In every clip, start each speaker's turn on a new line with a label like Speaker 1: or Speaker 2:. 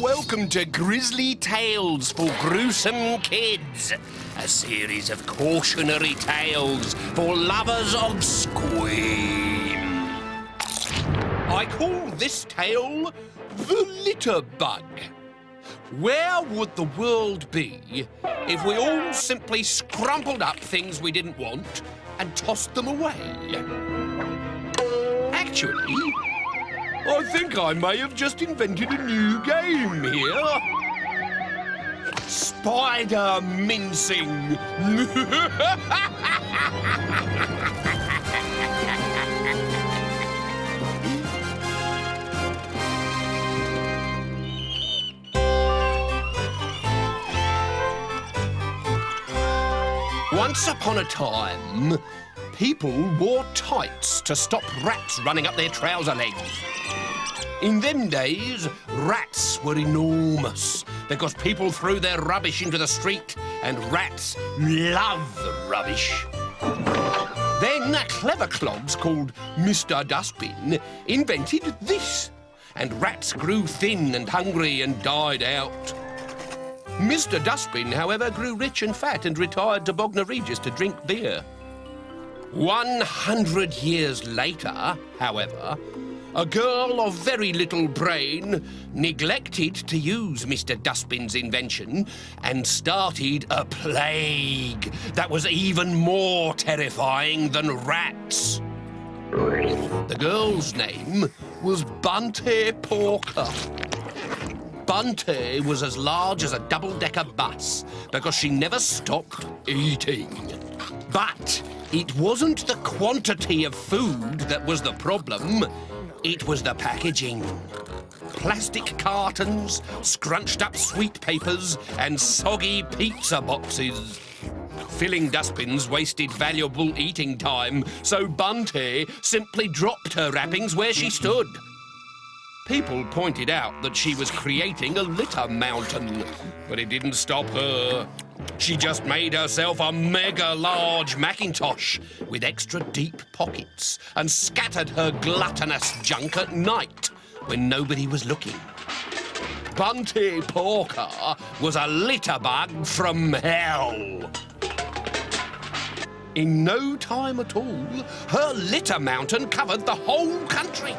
Speaker 1: Welcome to Grizzly Tales for Gruesome Kids, a series of cautionary tales for lovers of scream. I call this tale The Litter Bug. Where would the world be if we all simply scrumpled up things we didn't want and tossed them away? Actually, I think I may have just invented a new game here. Spider mincing. Once upon a time, people wore tights to stop rats running up their trouser legs. In them days, rats were enormous because people threw their rubbish into the street and rats love rubbish. Then clever clogs called Mr. Dustbin invented this, and rats grew thin and hungry and died out. Mr. Dustbin, however, grew rich and fat and retired to Bognor Regis to drink beer. 100 years later, however, a girl of very little brain neglected to use Mr. Dustbin's invention and started a plague that was even more terrifying than rats. The girl's name was Bunty Porker. Bunty was as large as a double-decker bus because she never stopped eating. But it wasn't the quantity of food that was the problem. It was the packaging. Plastic cartons, scrunched up sweet papers, and soggy pizza boxes. Filling dustbins wasted valuable eating time, so Bunty simply dropped her wrappings where she stood. People pointed out that she was creating a litter mountain, but it didn't stop her. She just made herself a mega-large Macintosh with extra deep pockets and scattered her gluttonous junk at night when nobody was looking. Bunty Porker was a litter bug from hell. In no time at all, her litter mountain covered the whole country.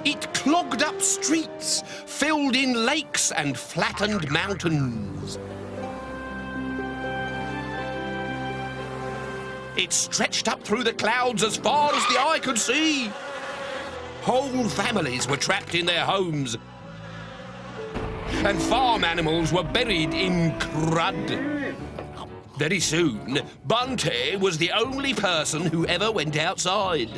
Speaker 1: It clogged up streets, filled in lakes and flattened mountains. It stretched up through the clouds as far as the eye could see. Whole families were trapped in their homes, and farm animals were buried in crud. Very soon, Bunty was the only person who ever went outside.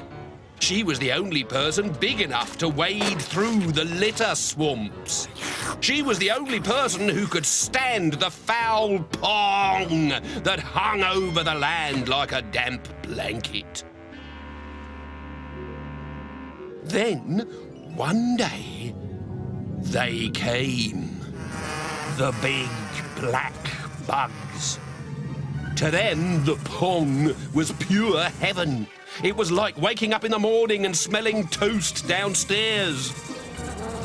Speaker 1: She was the only person big enough to wade through the litter swamps. She was the only person who could stand the foul pong that hung over the land like a damp blanket. Then, one day, they came. The big black bugs. To them, the pong was pure heaven. It was like waking up in the morning and smelling toast downstairs.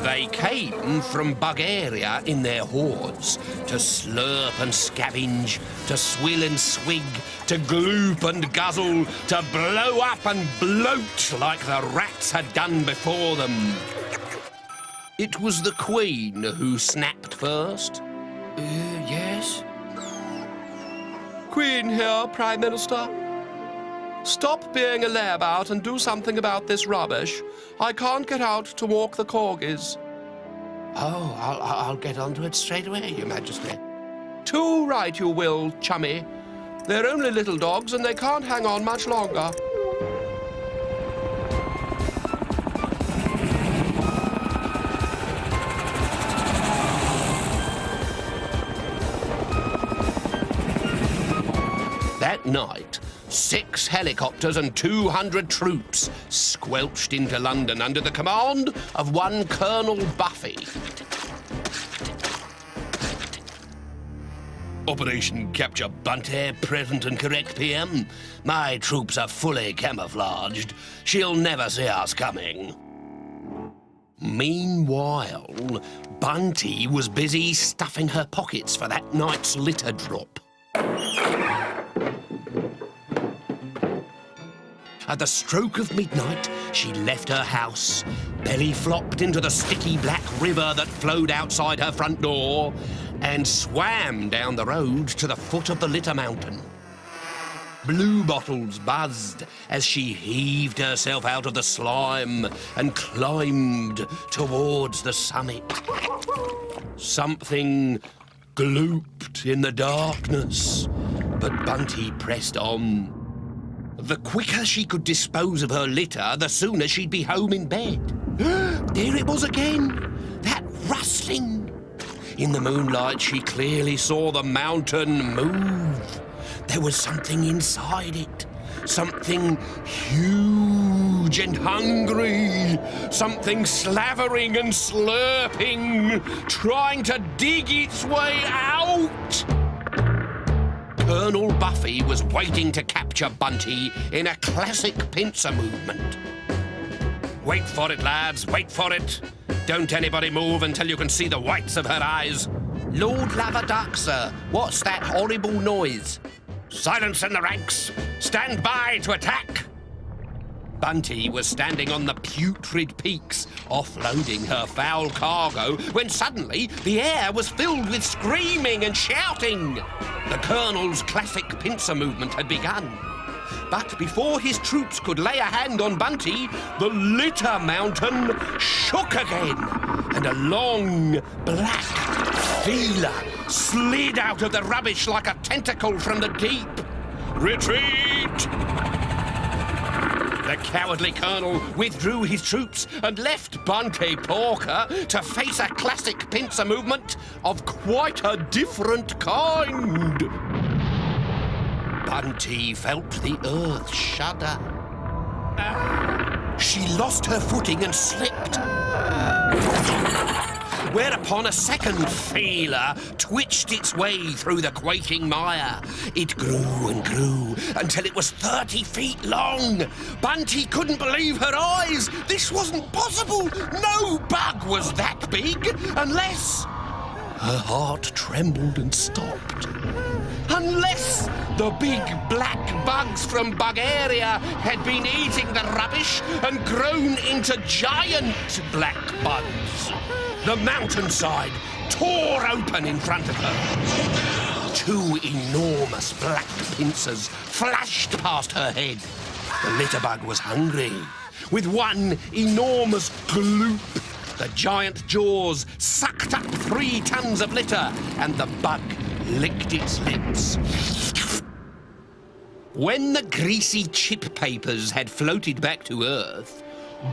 Speaker 1: They came from Bulgaria in their hordes to slurp and scavenge, to swill and swig, to gloop and guzzle, to blow up and bloat like the rats had done before them. It was the Queen who snapped first. Yes? Queen here, Prime Minister. Stop being a layabout and do something about this rubbish. I can't get out to walk the corgis. Oh, I'll get onto it straight away, Your Majesty. Too right you will, chummy. They're only little dogs and they can't hang on much longer. That night, 6 helicopters and 200 troops squelched into London under the command of one Colonel Buffy. Operation Capture Bunty, present and correct, PM. My troops are fully camouflaged. She'll never see us coming. Meanwhile, Bunty was busy stuffing her pockets for that night's litter drop. At the stroke of midnight, she left her house, belly flopped into the sticky black river that flowed outside her front door, and swam down the road to the foot of the litter mountain. Blue bottles buzzed as she heaved herself out of the slime and climbed towards the summit. Something glooped in the darkness, but Bunty pressed on. The quicker she could dispose of her litter, the sooner she'd be home in bed. There it was again, that rustling. In the moonlight, she clearly saw the mountain move. There was something inside it, something huge and hungry, something slavering and slurping, trying to dig its way out. Colonel Buffy was waiting to capture Bunty in a classic pincer movement. Wait for it, lads, wait for it. Don't anybody move until you can see the whites of her eyes. Lord Lavaduck, sir, what's that horrible noise? Silence in the ranks! Stand by to attack! Bunty was standing on the putrid peaks, offloading her foul cargo, when suddenly the air was filled with screaming and shouting. The Colonel's classic pincer movement had begun. But before his troops could lay a hand on Bunty, the litter mountain shook again, and a long, black feeler slid out of the rubbish like a tentacle from the deep. Retreat! The cowardly Colonel withdrew his troops and left Bunty Porker to face a classic pincer movement of quite a different kind. Bunty felt the earth shudder. She lost her footing and slipped. Whereupon a second feeler twitched its way through the quaking mire. It grew and grew until it was 30 feet long. Bunty couldn't believe her eyes. This wasn't possible. No bug was that big, unless... Her heart trembled and stopped. Unless the big black bugs from Bugaria had been eating the rubbish and grown into giant black bugs. The mountainside tore open in front of her. Two enormous black pincers flashed past her head. The litterbug was hungry. With one enormous gloop, the giant jaws sucked up 3 tons of litter, and the bug licked its lips. When the greasy chip papers had floated back to Earth,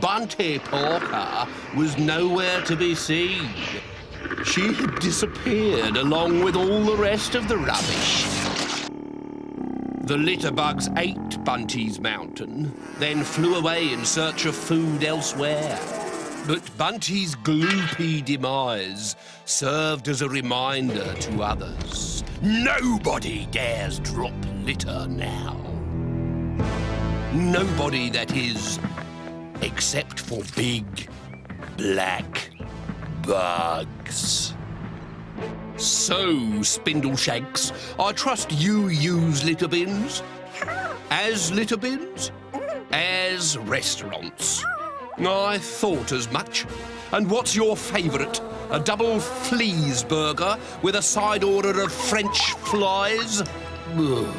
Speaker 1: Bunty Porker was nowhere to be seen. She had disappeared along with all the rest of the rubbish. The litterbugs ate Bunty's mountain, then flew away in search of food elsewhere. But Bunty's gloopy demise served as a reminder to others. Nobody dares drop litter now. Nobody, that is, except for big, black bugs. So, Spindleshanks, I trust you use litter bins? As litter bins? As restaurants? I thought as much. And what's your favourite? A double fleas burger with a side order of French flies? Ugh.